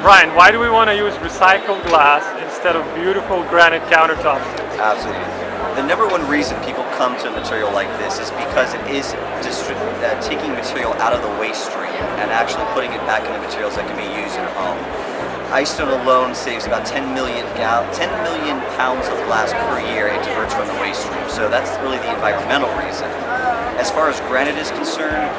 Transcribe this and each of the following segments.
Brian, why do we want to use recycled glass instead of beautiful granite countertops? Absolutely. The number one reason people come to a material like this is because it is taking material out of the waste stream and actually putting it back into materials that can be used in a home. Ice Stone alone saves about 10 million pounds of glass per year it diverts from the waste stream. So that's really the environmental reason. As far as granite is concerned,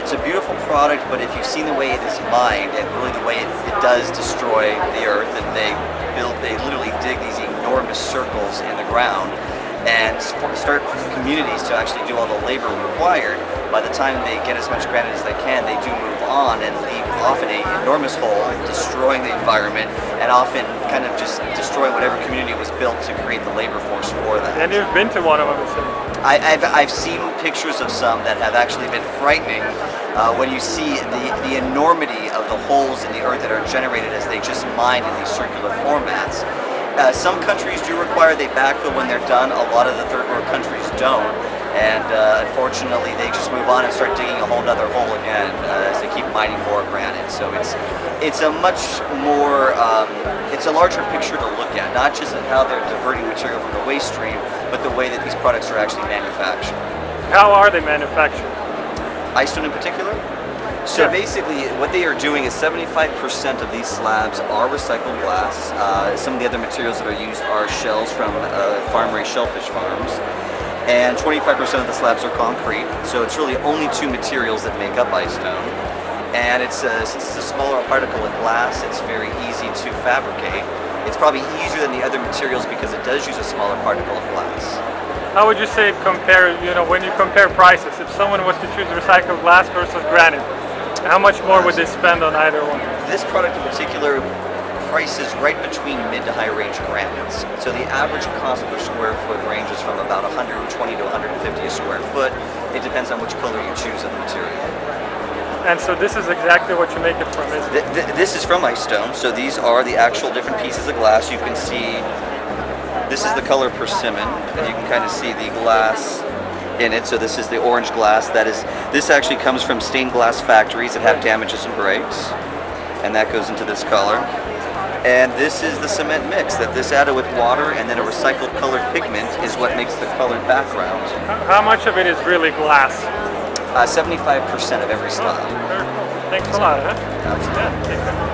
it's a beautiful product, but if you've seen the way it is mined and really the way it does destroy the earth, and they literally dig these enormous circles in the ground and start communities to actually do all the labor required. By the time they get as much granite as they can, they do move on and leave often an enormous hole, destroying the environment and often kind of just destroying whatever community was built to create the labor force for that. And you've been to one of them, so. I've seen pictures of some that have actually been frightening when you see the enormity of the holes in the earth that are generated as they just mine in these circular formats. Some countries do require they backfill when they're done. A lot of the third world countries don't, and unfortunately they just move on and start digging a whole other hole again as they keep mining more granite. So it's a much more it's a larger picture to look at, not just in how they're diverting material from the waste stream, but the way that these products are actually manufactured. How are they manufactured? Ice Stone in particular? So basically what they are doing is 75% of these slabs are recycled glass. Some of the other materials that are used are shells from farm-raised shellfish farms. And 25% of the slabs are concrete. So it's really only two materials that make up Ice Stone. And since it's a smaller particle of glass, it's very easy to fabricate. It's probably easier than the other materials because it does use a smaller particle of glass. How would you say it compare, when you compare prices, if someone was to choose recycled glass versus granite, how much more would they spend on either one? This product in particular prices right between mid to high range granites. So the average cost per square foot ranges from about 120 to 150 a square foot. It depends on which color you choose of the material. And so this is exactly what you make it from, isn't it? This is from Ice Stone. So these are the actual different pieces of glass. You can see this is the color persimmon, and you can kind of see the glass in it. So this is the orange glass. This actually comes from stained glass factories that have damages and breaks, and that goes into this color. And this is the cement mix that this added with water and then a recycled colored pigment is what makes the colored background. How much of it is really glass? 75% of every slab. Oh, very cool. Thanks a lot. Huh? Absolutely. Yeah,